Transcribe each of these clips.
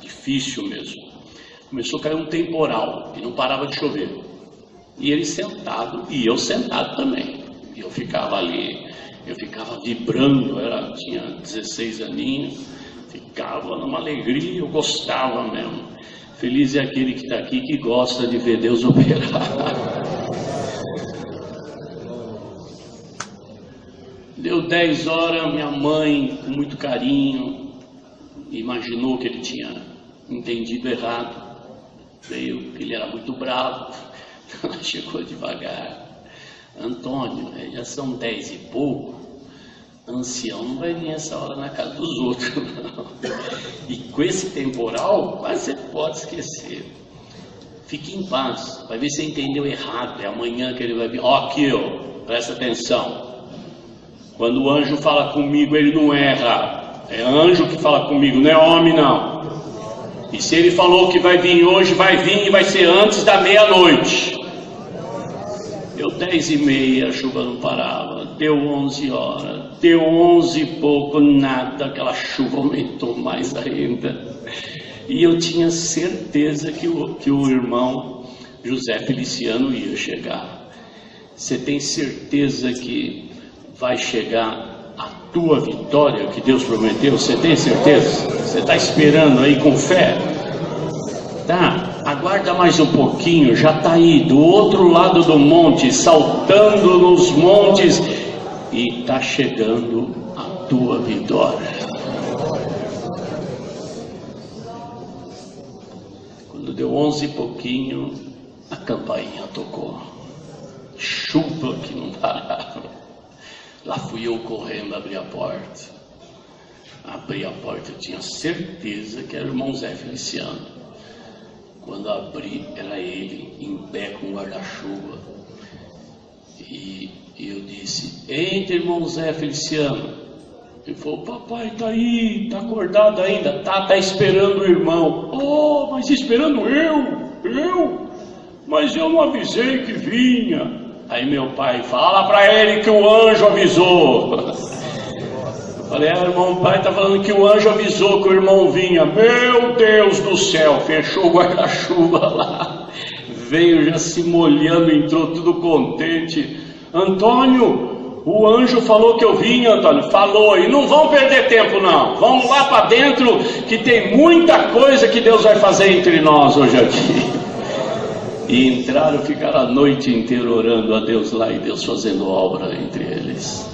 difícil mesmo. Começou a cair um temporal e não parava de chover. E ele sentado e eu sentado também. E eu ficava ali, eu ficava vibrando, tinha 16 aninhos, ficava numa alegria, eu gostava mesmo. Feliz é aquele que está aqui que gosta de ver Deus operar. Deu 10 horas, minha mãe, com muito carinho, imaginou que ele tinha entendido errado. Veio que ele era muito bravo. Ela chegou devagar. Antônio, já são 10 e pouco. Ancião não vai vir essa hora na casa dos outros, não. E com esse temporal, quase você pode esquecer. Fique em paz. Vai ver se você entendeu errado. É amanhã que ele vai vir. Ó, aqui, ó, presta atenção. Quando o anjo fala comigo, ele não erra. É anjo que fala comigo, não é homem, não. E se ele falou que vai vir hoje, vai vir e vai ser antes da meia-noite. Deu 10h30, a chuva não parava. Deu 11 horas. Deu 11 e pouco, nada. Aquela chuva aumentou mais ainda. E eu tinha certeza que o irmão José Feliciano ia chegar. Você tem certeza que vai chegar a tua vitória que Deus prometeu? Você tem certeza? Você está esperando aí com fé? Tá, aguarda mais um pouquinho, já está aí do outro lado do monte, saltando nos montes, e está chegando a tua vitória. Quando deu 11 e pouquinho, a campainha tocou. Chuva que não parava. Lá fui eu correndo abrir a porta. Abri a porta, eu tinha certeza que era o irmão Zé Feliciano. Quando abri, era ele, em pé com o guarda-chuva. E eu disse, entra, irmão Zé Feliciano. Ele falou, papai tá aí, tá acordado ainda? Tá esperando o irmão. Oh, mas esperando eu? Mas eu não avisei que vinha. Aí meu pai, fala para ele que o anjo avisou. Eu falei, irmão, o pai está falando que o anjo avisou que o irmão vinha. Meu Deus do céu, fechou o guarda-chuva lá. Veio já se molhando, entrou tudo contente. Antônio, o anjo falou que eu vinha, Antônio. Falou, e não vão perder tempo não. Vamos lá para dentro que tem muita coisa que Deus vai fazer entre nós hoje aqui. E entraram, ficaram a noite inteira orando a Deus lá e Deus fazendo obra entre eles.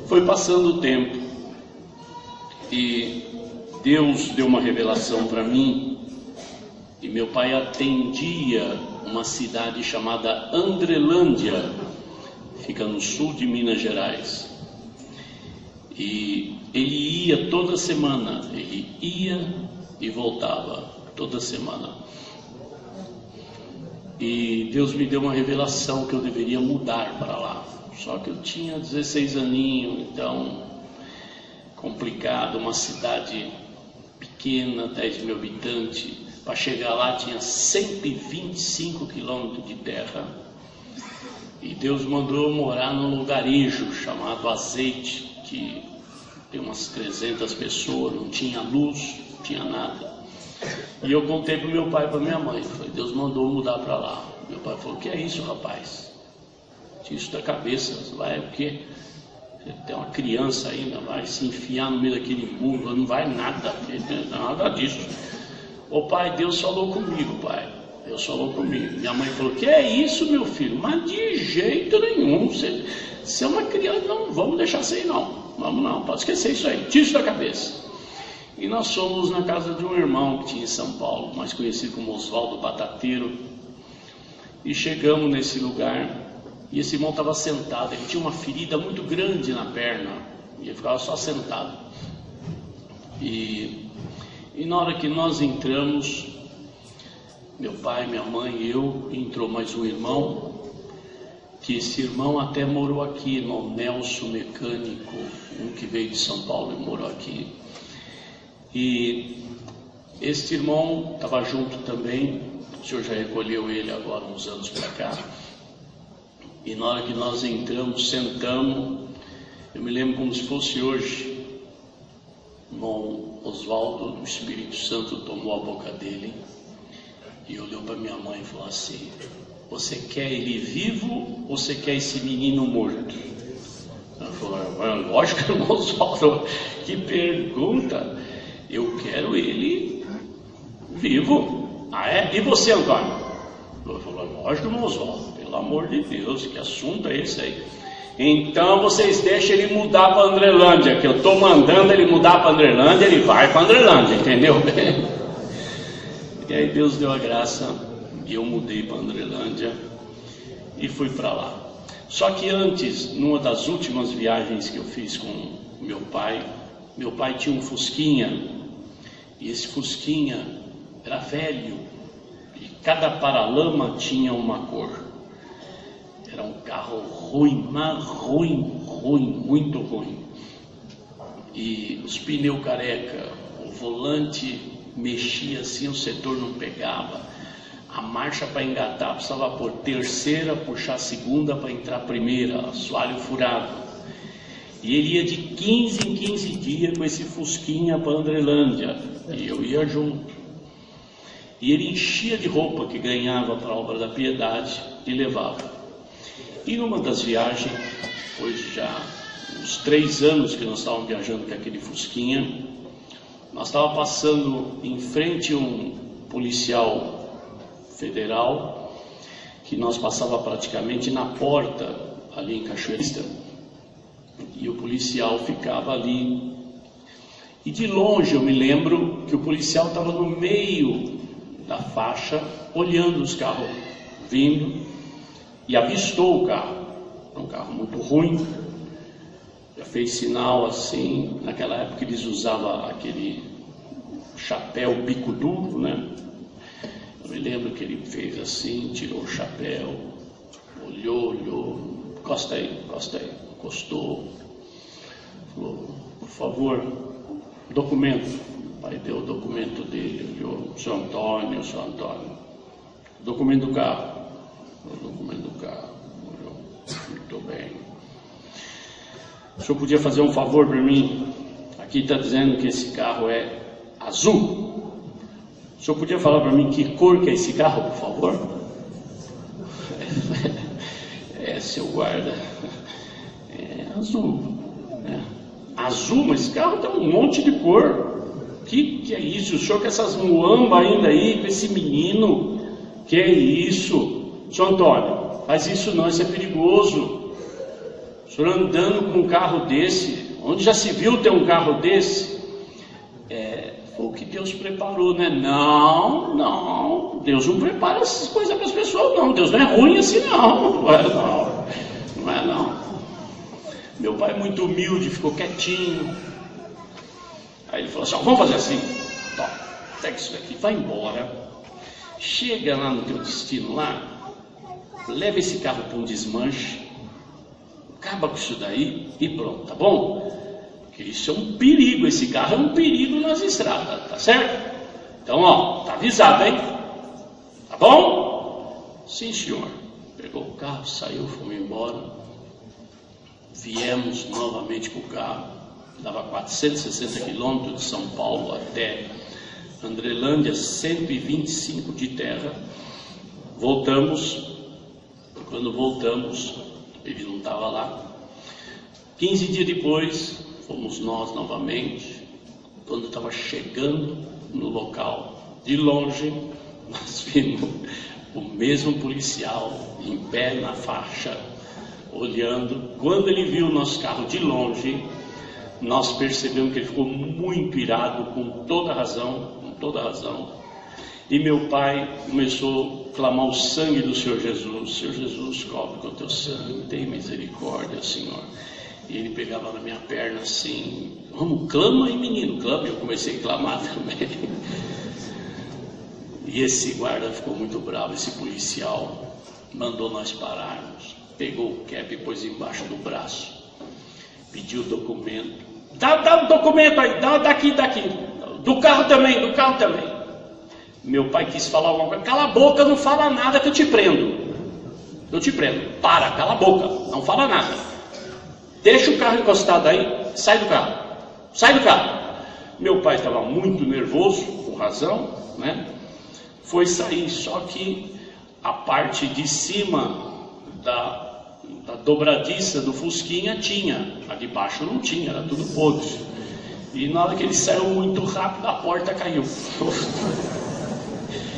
Foi passando o tempo e Deus deu uma revelação para mim. E meu pai atendia uma cidade chamada Andrelândia, fica no sul de Minas Gerais. E ele ia toda semana, ele ia e voltava toda semana. E Deus me deu uma revelação que eu deveria mudar para lá. Só que eu tinha 16 aninhos, então complicado, uma cidade pequena, 10 mil habitantes. Para chegar lá tinha 125 quilômetros de terra. E Deus mandou eu morar num lugarejo chamado Azeite, que tem umas 300 pessoas, não tinha luz, não tinha nada. E eu contei para o meu pai e para minha mãe. Falei, Deus mandou mudar para lá. Meu pai falou, o que é isso, rapaz? Tira isso da cabeça. Vai o quê? Você tem uma criança ainda, vai se enfiar no meio daquele mundo. Não vai nada, nada disso. Ô pai, Deus falou comigo, pai. Deus falou comigo. Minha mãe falou, que é isso, meu filho? Mas de jeito nenhum. Você é uma criança, não vamos deixar isso aí não. Vamos não, pode esquecer isso aí. Tira isso da cabeça. E nós fomos na casa de um irmão que tinha em São Paulo, mais conhecido como Oswaldo Batateiro. E chegamos nesse lugar, e esse irmão estava sentado, ele tinha uma ferida muito grande na perna, e ele ficava só sentado. E na hora que nós entramos, meu pai, minha mãe e eu, entrou mais um irmão, que esse irmão até morou aqui, irmão Nelson Mecânico, um que veio de São Paulo e morou aqui. E este irmão estava junto também, o senhor já recolheu ele agora uns anos para cá. E na hora que nós entramos, sentamos, eu me lembro como se fosse hoje. irmão Oswaldo, o Espírito Santo tomou a boca dele e olhou para minha mãe e falou assim: você quer ele vivo ou você quer esse menino morto? Ela falou: lógico, irmão Oswaldo, que pergunta, eu quero ele vivo. Ah, é? E você, Antônio? Ela falou: lógico, irmão Oswaldo, pelo amor de Deus, que assunto é esse aí? Então vocês deixam ele mudar para Andrelândia, que eu estou mandando ele mudar para Andrelândia, ele vai para Andrelândia, entendeu? E aí Deus deu a graça e eu mudei para Andrelândia e fui para lá. Só que antes, numa das últimas viagens que eu fiz com meu pai tinha um Fusquinha, e esse Fusquinha era velho, e cada paralama tinha uma cor. Era um carro ruim, mas ruim, muito ruim. E os pneus careca, o volante mexia assim, o setor não pegava. A marcha para engatar precisava pôr terceira, puxar segunda para entrar primeira, assoalho furado. E ele ia de 15 em 15 dias com esse Fusquinha para Andrelândia, e eu ia junto. E ele enchia de roupa que ganhava para a Obra da Piedade e levava. E numa das viagens, hoje já uns 3 anos que nós estávamos viajando com aquele Fusquinha, nós estávamos passando em frente a um policial federal, que nós passava praticamente na porta, ali em Cachoeirista, e o policial ficava ali. E de longe eu me lembro que o policial estava no meio da faixa, olhando os carros vindo, e avistou o carro. Um carro muito ruim, já fez sinal assim. Naquela época eles usavam aquele chapéu bico duro, né? Eu me lembro que ele fez assim, tirou o chapéu, olhou, encosta aí, encostou, falou: por favor, documento. O pai deu o documento dele, olhou: seu Antônio, documento do carro. O documento do carro, olhou: muito bem. O senhor podia fazer um favor para mim? Aqui está dizendo que esse carro é azul. O senhor podia falar para mim que cor que é esse carro, por favor? Seu guarda, é azul, né? Azul, mas esse carro tem um monte de cor. Que é isso? O senhor com essas muambas ainda aí, com esse menino, que é isso? Senhor Antônio, faz isso não, isso é perigoso. O senhor andando com um carro desse, onde já se viu ter um carro desse? Foi o que Deus preparou, né? Não, Deus não prepara essas coisas para as pessoas, não. Deus não é ruim assim, não. Não é não. Meu pai, muito humilde, ficou quietinho. Aí ele falou assim: vamos fazer assim, pega isso daqui, vai embora, chega lá no teu destino lá, leva esse carro para um desmanche, acaba com isso daí e pronto, tá bom? Porque isso é um perigo, esse carro é um perigo nas estradas, tá certo? Então, tá avisado, hein? Tá bom? Sim, senhor. Pegou o carro, saiu, fomos embora. Viemos novamente com o carro, dava 460 quilômetros de São Paulo até Andrelândia, 125 de terra. Voltamos. Quando voltamos, ele não estava lá. 15 dias depois, fomos nós novamente. Quando estava chegando no local, de longe, nós vimos o mesmo policial em pé na faixa, olhando. Quando ele viu o nosso carro de longe, nós percebemos que ele ficou muito irado, com toda razão. E meu pai começou a clamar o sangue do Senhor Jesus. Senhor Jesus, cobre com o teu sangue, tem misericórdia, Senhor. E ele pegava na minha perna assim: vamos, clama aí, menino, clama. Eu comecei a clamar também. E esse guarda ficou muito bravo, esse policial mandou nós pararmos, pegou o cap e pôs embaixo do braço, pediu o documento. Dá o documento aí, daqui. Do carro também. Meu pai quis falar alguma coisa: cala a boca, não fala nada que eu te prendo. Para, cala a boca, não fala nada. Deixa o carro encostado aí, sai do carro. Meu pai estava muito nervoso, com razão, né? Foi sair, só que a parte de cima da dobradiça do Fusquinha tinha, a de baixo não tinha, era tudo podre. E na hora que ele saiu muito rápido, a porta caiu.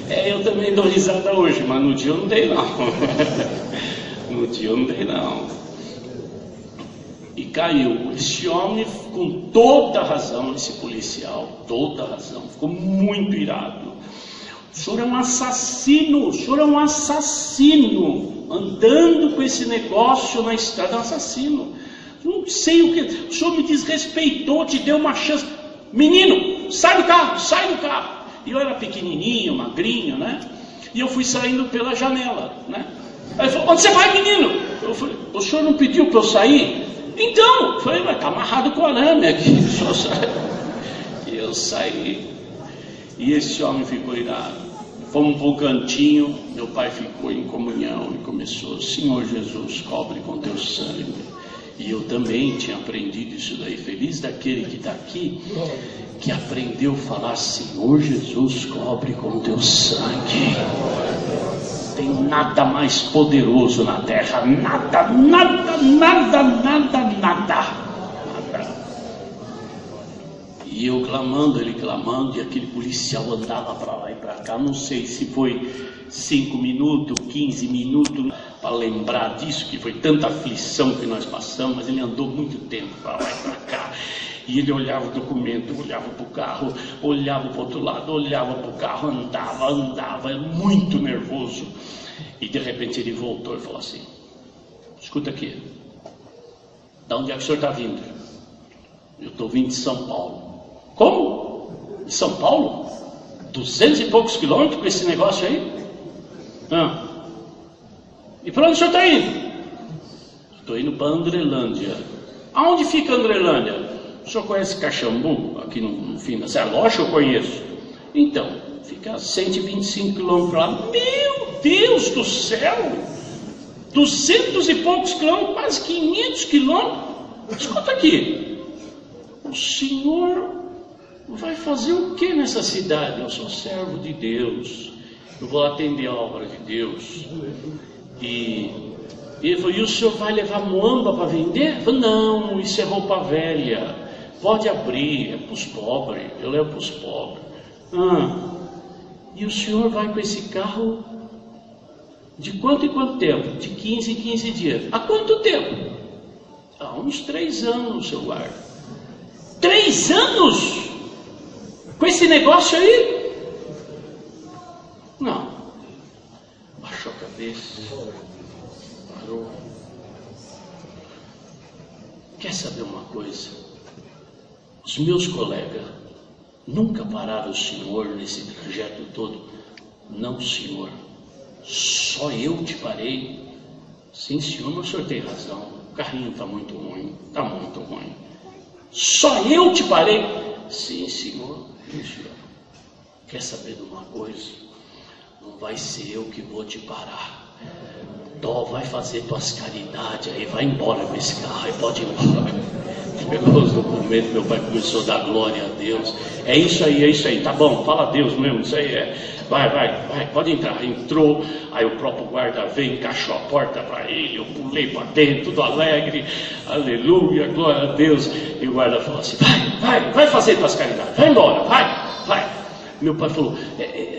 Eu também dou risada hoje, mas no dia eu não dei não. No dia eu não dei não. E caiu. Esse homem, com toda razão, esse policial, toda razão, ficou muito irado. O senhor é um assassino, o senhor é um assassino, andando com esse negócio na estrada, é um assassino. Não sei o que, o senhor me desrespeitou, te deu uma chance. Menino, sai do carro, sai do carro. E eu era pequenininho, magrinho, né? E eu fui saindo pela janela, né? Aí ele falou, onde você vai, menino? Eu falei, o senhor não pediu para eu sair? Então, eu falei, mas tá amarrado com arame aqui, o senhor sai. E eu saí, e esse homem ficou irado. Fomos para o cantinho, meu pai ficou em comunhão e começou, Senhor Jesus, cobre com teu sangue. E eu também tinha aprendido isso daí. Feliz daquele que está aqui, que aprendeu a falar, Senhor Jesus, cobre com teu sangue. Tem nada mais poderoso na terra, nada, nada, nada, nada, nada. E eu clamando, ele clamando, e aquele policial andava para lá e para cá, não sei se foi 5 minutos, 15 minutos, para lembrar disso, que foi tanta aflição que nós passamos, mas ele andou muito tempo para lá e para cá. E ele olhava o documento, olhava para o carro, olhava para o outro lado, olhava para o carro, andava, muito nervoso. E de repente ele voltou e falou assim, escuta aqui, da onde é que o senhor está vindo? Eu estou vindo de São Paulo. Como? De São Paulo? 200 e poucos quilômetros com esse negócio aí? E para onde o senhor está indo? Estou indo para Andrelândia. Aonde fica Andrelândia? O senhor conhece Caxambu? Aqui no fim da serra? Lógico que eu conheço. Então, fica a 125 quilômetros lá. Meu Deus do céu! 200 e poucos quilômetros, quase 500 quilômetros. Escuta aqui. O senhor vai fazer o que nessa cidade? Eu sou servo de Deus. Eu vou atender a obra de Deus. E ele falou, e o senhor vai levar muamba para vender? Eu falei, não, isso é roupa velha. Pode abrir, é para os pobres. Eu levo para os pobres. E o senhor vai com esse carro de quanto em quanto tempo? De 15 em 15 dias. Há quanto tempo? Há uns 3 anos, seu guarda. 3 anos? Com esse negócio aí? Não. Baixou a cabeça. Parou. Quer saber uma coisa? Os meus colegas nunca pararam o senhor nesse trajeto todo. Não, senhor. Só eu te parei. Sim, senhor, mas o senhor tem razão. O carrinho está muito ruim. Está muito ruim. Só eu te parei. Sim, senhor. Sim, senhor. Quer saber de uma coisa? Não vai ser eu que vou te parar. Dó, vai fazer tuas caridades aí, vai embora com esse carro aí, pode ir embora. Pegou os documentos, meu pai começou a dar glória a Deus. É isso aí, tá bom, fala a Deus mesmo, isso aí é. Vai, pode entrar. Entrou, aí o próprio guarda veio, encaixou a porta para ele, eu pulei para dentro, tudo alegre, aleluia, glória a Deus. E o guarda falou assim, vai fazer tuas caridades, vai embora, vai. Meu pai falou,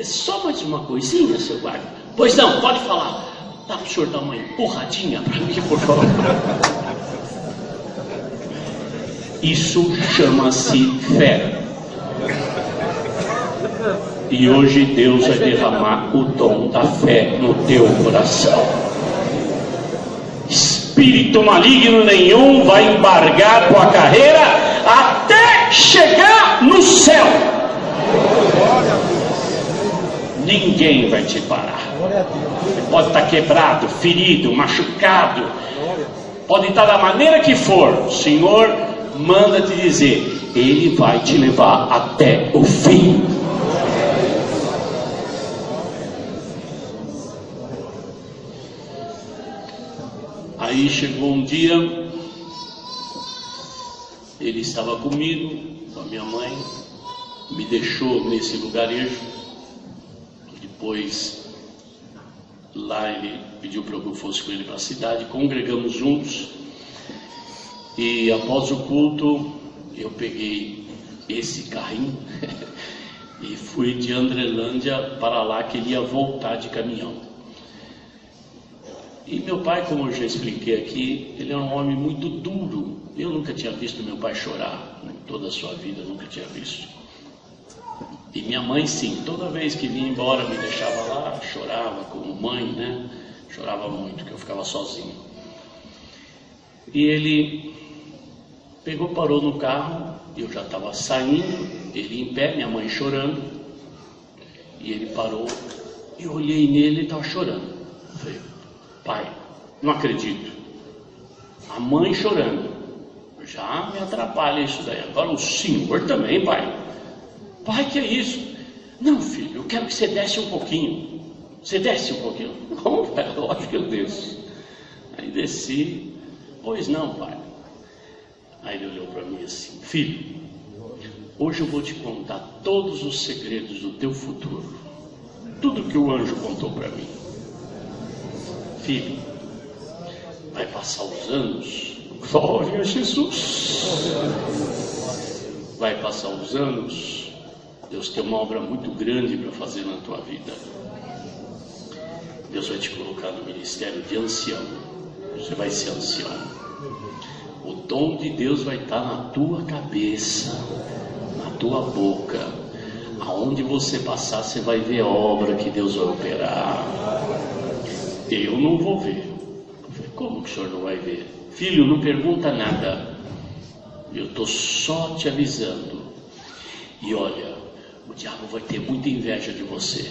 só mais uma coisinha, seu guarda. Pois não, pode falar. Dá para o senhor dar uma empurradinha para mim, por favor? Isso chama-se fé. E hoje Deus vai derramar o dom da fé no teu coração. Espírito maligno nenhum vai embargar tua carreira até chegar no céu. Ninguém vai te parar. Pode estar quebrado, ferido, machucado. Pode estar da maneira que for. O Senhor manda te dizer, Ele vai te levar até o fim. Aí chegou um dia, ele estava comigo, com a minha mãe, me deixou nesse lugarejo. Depois, lá ele pediu para que eu fosse com ele para a cidade, congregamos juntos. E após o culto, eu peguei esse carrinho e fui de Andrelândia para lá, que ele ia voltar de caminhão. E meu pai, como eu já expliquei aqui, ele era um homem muito duro. Eu nunca tinha visto meu pai chorar, em toda a sua vida, nunca tinha visto. E minha mãe, sim, toda vez que vinha embora, me deixava lá, chorava como mãe, né? Chorava muito, porque eu ficava sozinho. E ele pegou, parou no carro, eu já estava saindo, ele em pé, minha mãe chorando. E ele parou, eu olhei nele, ele estava chorando. Eu falei, pai, não acredito. A mãe chorando. Já me atrapalha isso daí. Agora o senhor também, pai. Pai, que é isso? Não, filho, eu quero que você desce um pouquinho. Você desce um pouquinho. Não, pai, lógico que eu desço. Aí desci. Pois não, pai. Aí ele olhou para mim assim, filho, hoje eu vou te contar todos os segredos do teu futuro. Tudo que o anjo contou para mim. Filho, vai passar os anos. Glória a Jesus. Vai passar os anos. Deus tem uma obra muito grande para fazer na tua vida. Deus vai te colocar no ministério de ancião. Você vai ser ancião. O dom de Deus vai estar na tua cabeça, na tua boca. Aonde você passar, você vai ver a obra que Deus vai operar. Eu não vou ver. Como que o senhor não vai ver? Filho, não pergunta nada. Eu estou só te avisando. E olha, o diabo vai ter muita inveja de você.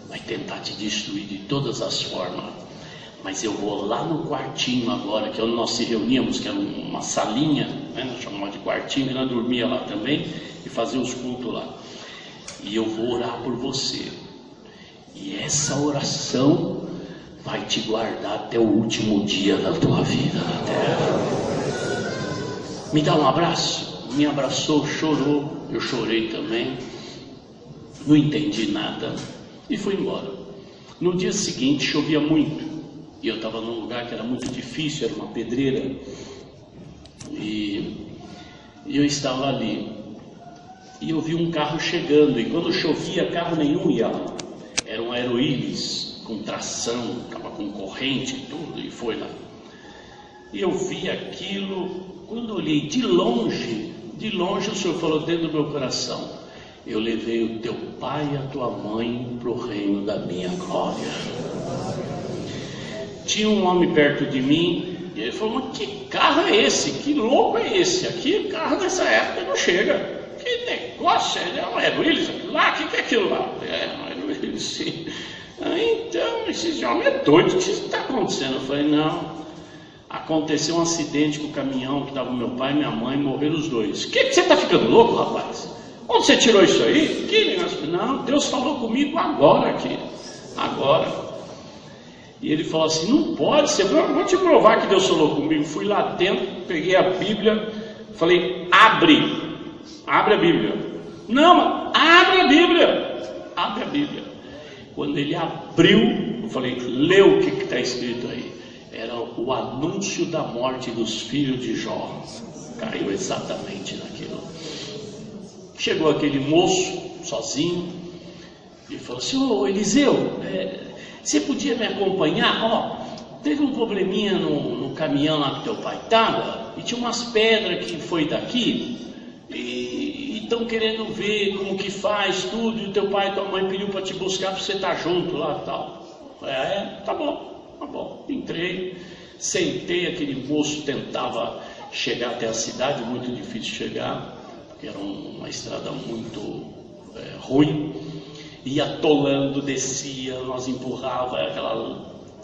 Vai tentar te destruir de todas as formas. Mas eu vou lá no quartinho agora, que é onde nós se reuníamos, que era uma salinha, né? Nós chamamos de quartinho, e nós dormia lá também e fazia os cultos lá. E eu vou orar por você. E essa oração vai te guardar até o último dia da tua vida na terra. Me dá um abraço. Me abraçou, chorou. Eu chorei também. Não entendi nada. E fui embora. No dia seguinte chovia muito. E eu estava num lugar que era muito difícil, era uma pedreira. E eu estava ali. E eu vi um carro chegando. E quando chovia, carro nenhum ia lá. Era um Aeroíris com tração, estava com corrente e tudo, e foi lá. E eu vi aquilo, quando eu olhei de longe o Senhor falou dentro do meu coração, eu levei o teu pai e a tua mãe para o reino da minha glória. Tinha um homem perto de mim, e ele falou, mas que carro é esse? Que louco é esse? Aqui, carro nessa época não chega. Que negócio, é um Aeroíris lá? O que é aquilo lá? É um Aeroíris, sim. Então, esse homem é doido, o que está acontecendo? Eu falei, não, aconteceu um acidente com o caminhão que estava meu pai e minha mãe, morreram os dois. Que você está ficando louco, rapaz? Onde você tirou isso aí? Que negócio? Não, Deus falou comigo agora aqui, agora. E ele falou assim, não pode ser, eu vou te provar que Deus falou comigo. Fui lá dentro, peguei a Bíblia, falei, abre a Bíblia. Não, abre a Bíblia. Quando ele abriu, eu falei, lê o que está escrito aí. Era o anúncio da morte dos filhos de Jó. Caiu exatamente naquilo. Chegou aquele moço, sozinho, e falou assim, ô Eliseu, você podia me acompanhar? Teve um probleminha no caminhão lá que teu pai estava, e tinha umas pedras que foi daqui, e estão querendo ver como que faz tudo, e o teu pai e tua mãe pediu para te buscar para você estar junto lá e tal. Tá bom. Entrei, sentei, aquele moço tentava chegar até a cidade, muito difícil chegar, porque era uma estrada muito ruim, ia atolando, descia, nós empurrava,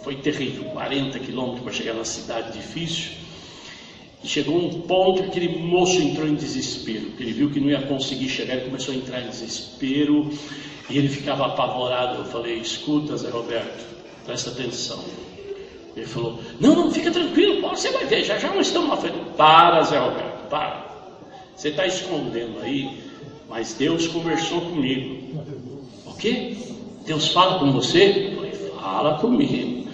foi terrível, 40 quilômetros para chegar na cidade, difícil. E chegou um ponto que aquele moço entrou em desespero, porque ele viu que não ia conseguir chegar, ele começou a entrar em desespero, e ele ficava apavorado. Eu falei, escuta, Zé Roberto, presta atenção. Ele falou, não, fica tranquilo, você vai ver, já não estamos na frente. Para, Zé Roberto, para. Você está escondendo aí mas Deus conversou comigo. O quê? Deus fala com você? Eu falei, fala comigo.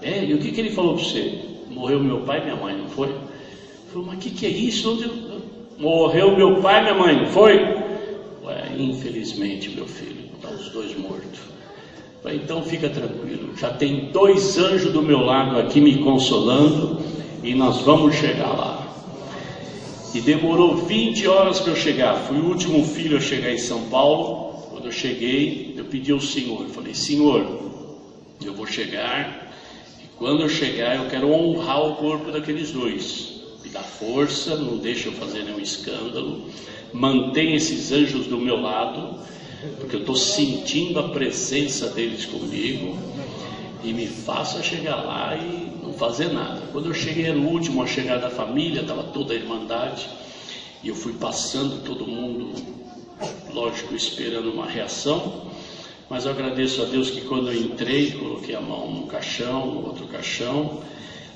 E o que ele falou para você? Morreu meu pai e minha mãe, não foi? Eu falei, mas o que é isso? Morreu meu pai e minha mãe, não foi? Infelizmente, meu filho, estão os dois mortos. Eu falei, então fica tranquilo, já tem 2 anjos do meu lado aqui me consolando e nós vamos chegar lá. E demorou 20 horas para eu chegar. Fui o último filho a chegar em São Paulo. Quando eu cheguei, eu pedi ao Senhor, eu falei, Senhor, eu vou chegar, e quando eu chegar eu quero honrar o corpo daqueles 2, me dá força, não deixa eu fazer nenhum escândalo, mantém esses anjos do meu lado, porque eu estou sentindo a presença deles comigo, e me faça chegar lá e não fazer nada. Quando eu cheguei, era o último a chegar da família, estava toda a irmandade, e eu fui passando todo mundo, lógico, esperando uma reação, mas eu agradeço a Deus que quando eu entrei, coloquei a mão num caixão, no outro caixão,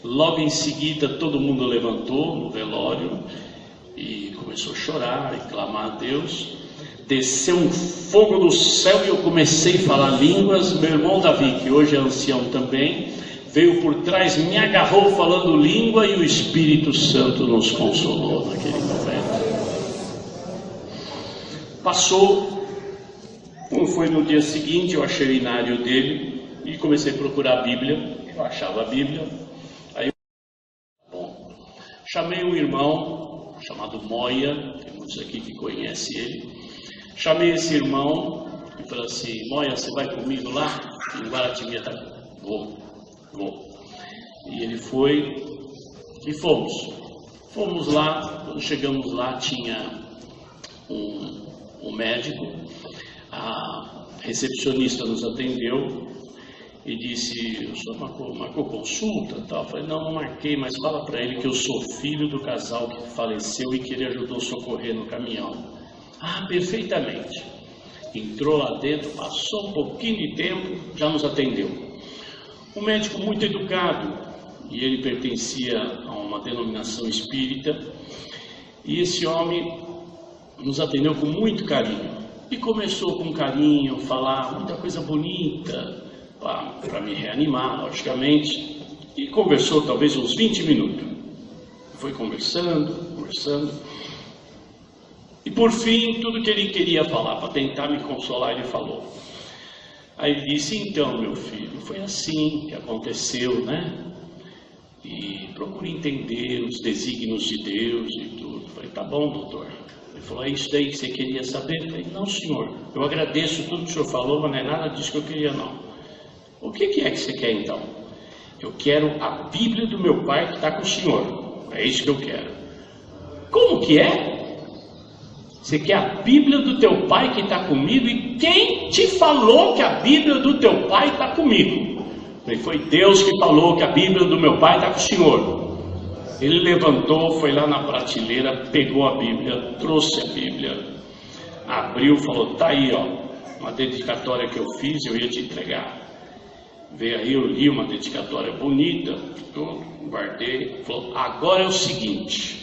logo em seguida todo mundo levantou no velório e começou a chorar e clamar a Deus. Desceu um fogo do céu e eu comecei a falar línguas. Meu irmão Davi, que hoje é ancião também, veio por trás, me agarrou falando língua e o Espírito Santo nos consolou naquele momento. Passou, como foi no dia seguinte, eu achei o inário dele e comecei a procurar a Bíblia. Eu achava a Bíblia. Aí, chamei um irmão chamado Moia, tem muitos aqui que conhecem ele. Chamei esse irmão e falei assim, Moia, você vai comigo lá? Em Guaratinguetá? Vou. E ele foi e fomos. Fomos lá, quando chegamos lá tinha um médico, a recepcionista nos atendeu e disse, o senhor marcou consulta? Eu falei, não marquei, mas fala para ele que eu sou filho do casal que faleceu e que ele ajudou a socorrer no caminhão. Ah, perfeitamente. Entrou lá dentro, passou um pouquinho de tempo, já nos atendeu. Um médico muito educado, e ele pertencia a uma denominação espírita, e esse homem nos atendeu com muito carinho. E começou com carinho, falar muita coisa bonita, para me reanimar, logicamente, e conversou talvez uns 20 minutos. Foi conversando, e por fim, tudo que ele queria falar, para tentar me consolar, ele falou. Aí ele disse, então meu filho, foi assim que aconteceu, né? E procure entender os desígnios de Deus e tudo. Eu falei, tá bom, doutor. Ele falou, é isso daí que você queria saber? Eu falei, não senhor, eu agradeço tudo que o senhor falou, mas não é nada disso que eu queria não. O que é que você quer então? Eu quero a Bíblia do meu pai que está com o senhor, é isso que eu quero. Como que é? Você quer a Bíblia do teu pai que está comigo? E quem te falou que a Bíblia do teu pai está comigo? Foi Deus que falou que a Bíblia do meu pai está com o senhor. Ele levantou, foi lá na prateleira, pegou a Bíblia, trouxe a Bíblia, abriu, falou, tá aí ó, uma dedicatória que eu fiz, eu ia te entregar. Veio aí, eu li uma dedicatória bonita, eu guardei, falou, agora é o seguinte...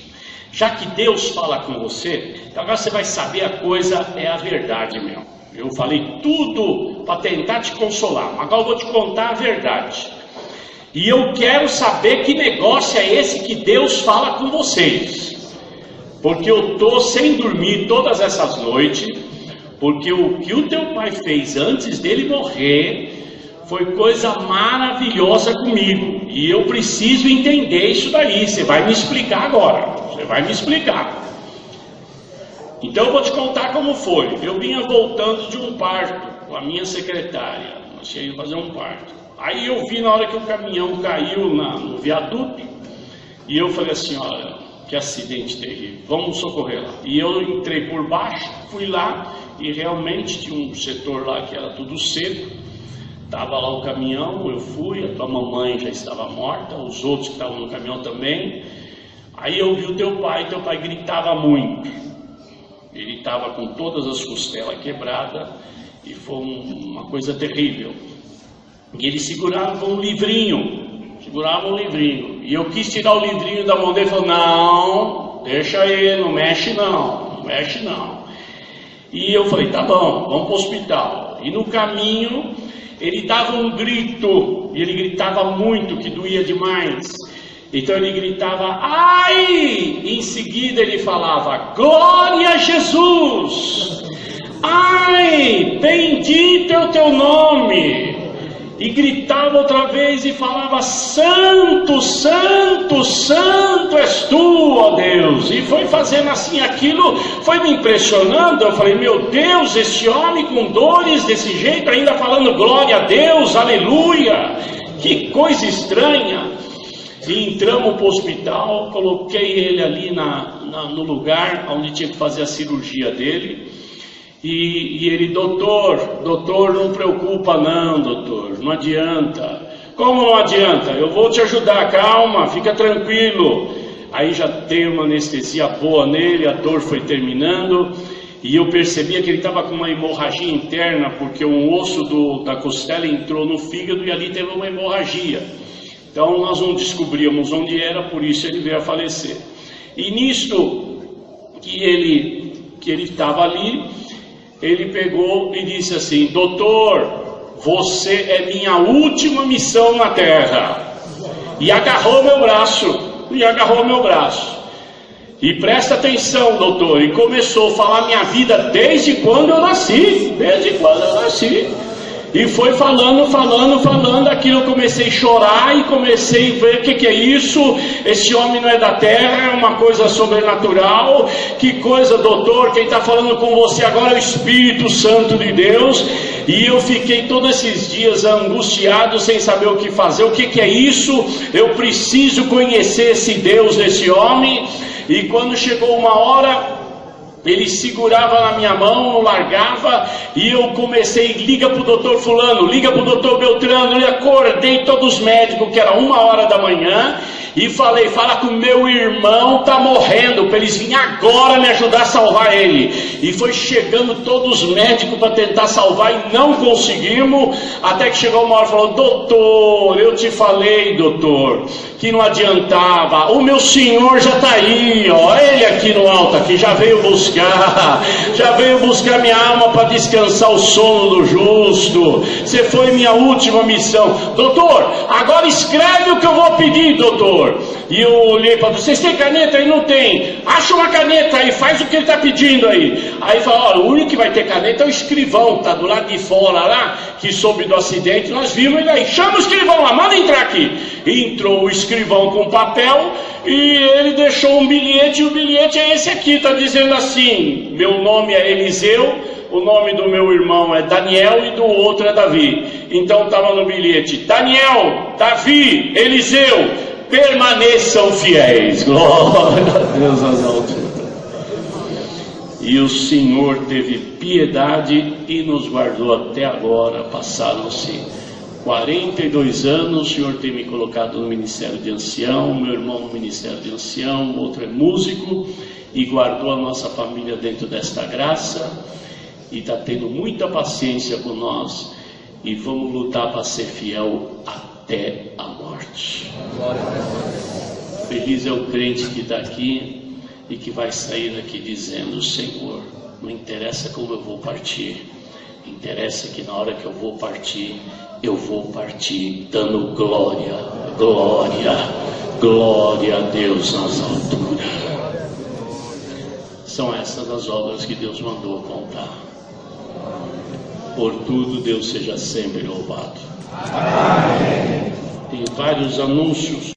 Já que Deus fala com você, então agora você vai saber a coisa é a verdade mesmo. Eu falei tudo para tentar te consolar, mas agora eu vou te contar a verdade. E eu quero saber que negócio é esse que Deus fala com vocês. Porque eu estou sem dormir todas essas noites, porque o que o teu pai fez antes dele morrer foi coisa maravilhosa comigo. E eu preciso entender isso daí, você vai me explicar agora. Você vai me explicar. Então eu vou te contar como foi. Eu vinha voltando de um parto com a minha secretária. Nós tínhamos que fazer um parto. Aí eu vi na hora que o caminhão caiu no viaduto. E eu falei assim, olha, que acidente terrível, vamos socorrer lá. E eu entrei por baixo, fui lá. E realmente tinha um setor lá que era tudo seco. Estava lá o caminhão, eu fui. A tua mamãe já estava morta. Os outros que estavam no caminhão também. Aí eu vi o teu pai gritava muito. Ele estava com todas as costelas quebradas e foi uma coisa terrível. E ele segurava um livrinho, e eu quis tirar o livrinho da mão dele e falou, não, deixa aí, não mexe não. E eu falei, tá bom, vamos para o hospital. E no caminho, ele dava um grito, e ele gritava muito, que doía demais. Então ele gritava, ai! E em seguida ele falava, glória a Jesus! Ai, bendito é o teu nome! E gritava outra vez e falava, santo, santo, santo és tu, ó Deus. E foi fazendo assim aquilo, foi me impressionando. Eu falei, meu Deus, este homem com dores desse jeito, ainda falando glória a Deus, aleluia. Que coisa estranha. E entramos para o hospital, coloquei ele ali no lugar onde tinha que fazer a cirurgia dele. E ele, doutor, não preocupa não, doutor, não adianta. Como não adianta? Eu vou te ajudar, calma, fica tranquilo. Aí já dei uma anestesia boa nele, a dor foi terminando. E eu percebia que ele estava com uma hemorragia interna, porque um osso da costela entrou no fígado e ali teve uma hemorragia. Então nós não descobríamos onde era, por isso ele veio a falecer. E nisto que ele estava ali, ele pegou e disse assim, doutor, você é minha última missão na terra. E agarrou meu braço, E presta atenção, doutor, e começou a falar minha vida desde quando eu nasci. E foi falando, aquilo eu comecei a chorar e comecei a ver o que é isso, esse homem não é da terra, é uma coisa sobrenatural, que coisa, doutor, quem está falando com você agora é o Espírito Santo de Deus. E eu fiquei todos esses dias angustiado, sem saber o que fazer, o que é isso, eu preciso conhecer esse Deus desse homem. E quando chegou uma hora, ele segurava na minha mão, não largava, e eu comecei, liga para o doutor fulano, liga para o doutor Beltrano. Eu acordei todos os médicos, que era 1h da manhã, e falei, fala que o meu irmão está morrendo, para eles virem agora me ajudar a salvar ele. E foi chegando todos os médicos para tentar salvar, e não conseguimos, até que chegou uma hora e falou, doutor, eu te falei, doutor, que não adiantava, o meu senhor já está aí, ó, ele aqui no alto, aqui, já veio buscar minha alma para descansar o sono do justo. Você foi minha última missão. Doutor, agora escreve o que eu vou pedir, doutor. E eu olhei para vocês, tem caneta? Ele não tem. Acha uma caneta aí, faz o que ele está pedindo aí. Aí falou, olha, o único que vai ter caneta é o escrivão, está do lado de fora lá, que soube do acidente, nós vimos ele aí. Chama o escrivão lá, manda entrar aqui. E entrou o escrivão com papel, e ele deixou um bilhete, e o bilhete é esse aqui, está dizendo assim, meu nome é Eliseu, o nome do meu irmão é Daniel e do outro é Davi. Então estava no bilhete, Daniel, Davi, Eliseu, permaneçam fiéis. Glória a Deus às alturas. E o Senhor teve piedade e nos guardou até agora. Passaram-se 42 anos, o Senhor tem me colocado no ministério de ancião, meu irmão no ministério de ancião, o outro é músico, e guardou a nossa família dentro desta graça, e está tendo muita paciência com nós, e vamos lutar para ser fiel até a morte. Feliz é o crente que está aqui, e que vai sair daqui dizendo, Senhor, não interessa como eu vou partir, interessa que na hora que eu vou partir dando glória, glória, glória a Deus nas alturas. São essas as obras que Deus mandou contar. Por tudo Deus seja sempre louvado. Amém. Tem vários anúncios.